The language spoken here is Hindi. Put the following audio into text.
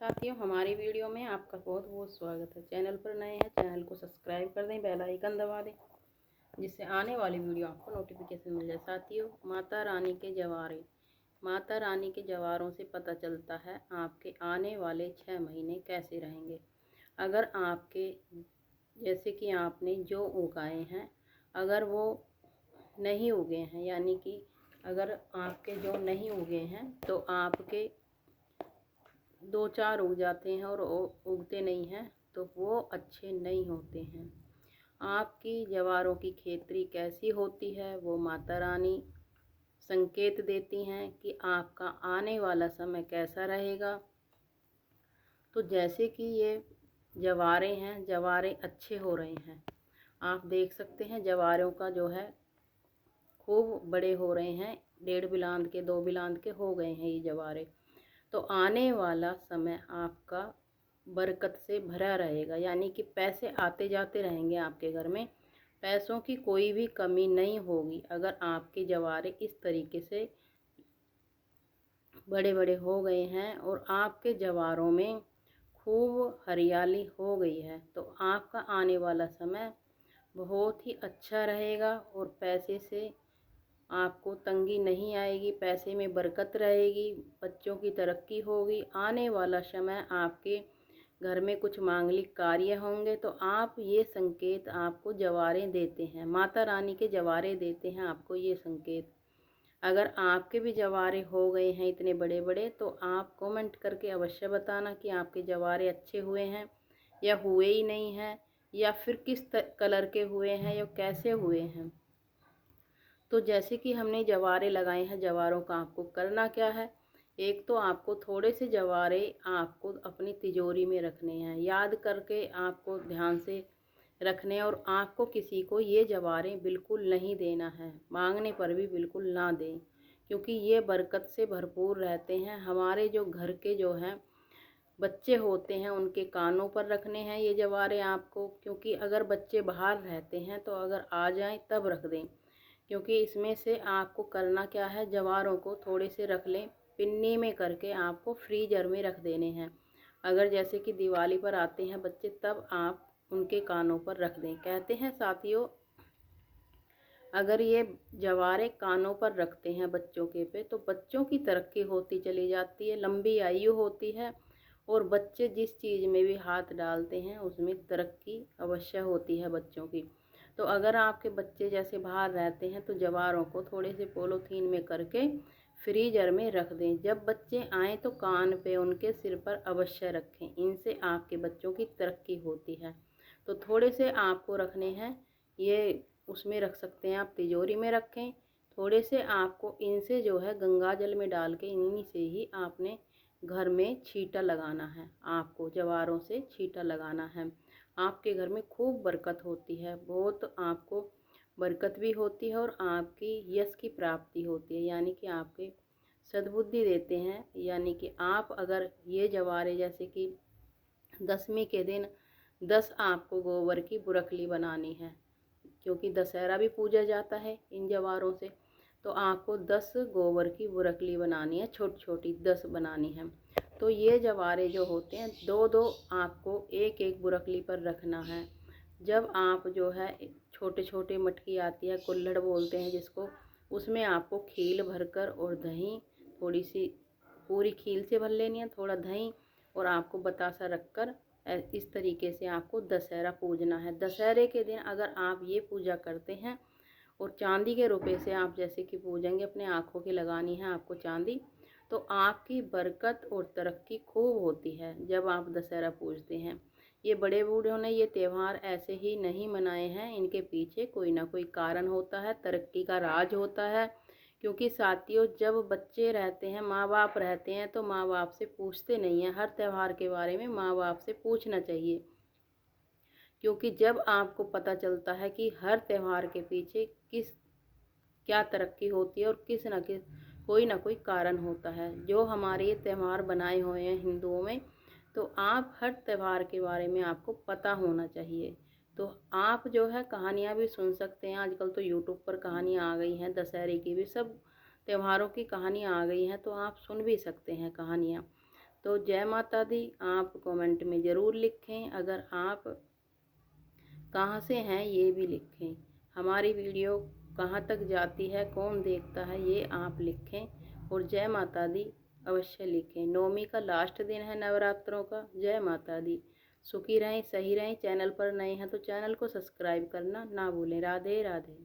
साथियों, हमारी वीडियो में आपका बहुत बहुत स्वागत है। चैनल पर नए हैं, चैनल को सब्सक्राइब कर दें, बेल आइकन दबा दें, जिससे आने वाली वीडियो आपको नोटिफिकेशन मिल जाए। साथियों, माता रानी के जवारे। माता रानी के जवारों से पता चलता है आपके आने वाले 6 महीने कैसे रहेंगे। अगर आपके जैसे कि आपने जो उगाए हैं, अगर वो नहीं उगे हैं, यानी कि अगर आपके जो नहीं उगे हैं तो आपके 2-4 उग जाते हैं और उगते नहीं हैं तो वो अच्छे नहीं होते हैं। आपकी जवारों की खेती कैसी होती है वो माता रानी संकेत देती हैं कि आपका आने वाला समय कैसा रहेगा। तो जैसे कि ये जवारे हैं, जवारे अच्छे हो रहे हैं, आप देख सकते हैं जवारों का जो है खूब बड़े हो रहे हैं, 1.5 बिलांद के 2 बिलांद के हो गए हैं ये जवारे। तो आने वाला समय आपका बरकत से भरा रहेगा, यानी कि पैसे आते जाते रहेंगे आपके घर में, पैसों की कोई भी कमी नहीं होगी। अगर आपके जवारे इस तरीके से बड़े बड़े हो गए हैं और आपके जवारों में खूब हरियाली हो गई है तो आपका आने वाला समय बहुत ही अच्छा रहेगा और पैसे से आपको तंगी नहीं आएगी, पैसे में बरकत रहेगी, बच्चों की तरक्की होगी। आने वाला समय आपके घर में कुछ मांगलिक कार्य होंगे तो आप ये संकेत आपको जवारे देते हैं, माता रानी के जवारे देते हैं आपको ये संकेत। अगर आपके भी जवारे हो गए हैं इतने बड़े बड़े तो आप कमेंट करके अवश्य बताना कि आपके जवारे अच्छे हुए हैं या हुए ही नहीं हैं, या फिर किस कलर के हुए हैं या कैसे हुए हैं। तो जैसे कि हमने जवारे लगाए हैं, जवारों का आपको करना क्या है, एक तो आपको थोड़े से जवारे आपको अपनी तिजोरी में रखने हैं, याद करके आपको ध्यान से रखने, और आपको किसी को ये जवारे बिल्कुल नहीं देना है, मांगने पर भी बिल्कुल ना दें, क्योंकि ये बरकत से भरपूर रहते हैं। हमारे जो घर के जो हैं बच्चे होते हैं उनके कानों पर रखने हैं ये जवारे आपको, क्योंकि अगर बच्चे बाहर रहते हैं तो अगर आ जाएं तब रख दें, क्योंकि इसमें से आपको करना क्या है, जवारों को थोड़े से रख लें, पिन्नी में करके आपको फ्रीजर में रख देने हैं। अगर जैसे कि दिवाली पर आते हैं बच्चे तब आप उनके कानों पर रख दें। कहते हैं साथियों, अगर ये जवारे कानों पर रखते हैं बच्चों के पे तो बच्चों की तरक्की होती चली जाती है, लंबी आयु होती है, और बच्चे जिस चीज़ में भी हाथ डालते हैं उसमें तरक्की अवश्य होती है बच्चों की। तो अगर आपके बच्चे जैसे बाहर रहते हैं तो जवारों को थोड़े से पॉलीथीन में करके फ्रीजर में रख दें। जब बच्चे आएँ तो कान पे उनके सिर पर अवश्य रखें, इनसे आपके बच्चों की तरक्की होती है। तो थोड़े से आपको रखने हैं, ये उसमें रख सकते हैं, आप तिजोरी में रखें। थोड़े से आपको इनसे जो है गंगा जल में डाल के इन्हीं से ही आपने घर में छींटा लगाना है, आपको जवारों से छींटा लगाना है। आपके घर में खूब बरकत होती है, बहुत आपको बरकत भी होती है और आपकी यश की प्राप्ति होती है, यानी कि आपके सद्बुद्धि देते हैं। यानी कि आप अगर ये जवारे जैसे कि 10वीं के दिन 10 आपको गोबर की बुरकली बनानी है, क्योंकि दशहरा भी पूजा जाता है इन जवारों से, तो आपको 10 गोबर की बुरकली बनानी है, छोटी छोटी 10 बनानी है। तो ये जवारे जो होते हैं 2-2 आपको एक एक बुरकली पर रखना है। जब आप जो है छोटे छोटे मटकी आती है, कुल्हड़ बोलते हैं जिसको, उसमें आपको खील भरकर और दही थोड़ी सी, पूरी खील से भर लेनी है, थोड़ा दही और आपको बतासा रखकर इस तरीके से आपको दशहरा पूजना है। दशहरे के दिन अगर आप ये पूजा करते हैं और चांदी के रुपए से आप जैसे कि पूजेंगे, अपने आँखों की लगानी है आपको चांदी, तो आपकी बरकत और तरक्की खूब होती है जब आप दशहरा पूजते हैं। ये बड़े बूढ़ों ने ये त्यौहार ऐसे ही नहीं मनाए हैं, इनके पीछे कोई ना कोई कारण होता है, तरक्की का राज होता है। क्योंकि साथियों, जब बच्चे रहते हैं, माँ बाप रहते हैं, तो माँ बाप से पूछते नहीं हैं। हर त्यौहार के बारे में माँ बाप से पूछना चाहिए, क्योंकि जब आपको पता चलता है कि हर त्यौहार के पीछे क्या तरक्की होती है और किस न किस कोई ना कोई कारण होता है। जो हमारे ये त्यौहार बनाए हुए हैं हिंदुओं में, तो आप हर त्यौहार के बारे में आपको पता होना चाहिए। तो आप जो है कहानियाँ भी सुन सकते हैं, आजकल तो यूट्यूब पर कहानियाँ आ गई हैं, दशहरे की भी, सब त्योहारों की कहानियाँ आ गई हैं, तो आप सुन भी सकते हैं कहानियाँ। तो जय माता दी आप कमेंट में ज़रूर लिखें। अगर आप कहाँ से हैं ये भी लिखें। हमारी वीडियो कहाँ तक जाती है, कौन देखता है, ये आप लिखें। और जय माता दी अवश्य लिखें। नवमी का लास्ट दिन है नवरात्रों का। जय माता दी। सुखी रहें, सही रहें। चैनल पर नए हैं तो चैनल को सब्सक्राइब करना ना भूलें। राधे राधे।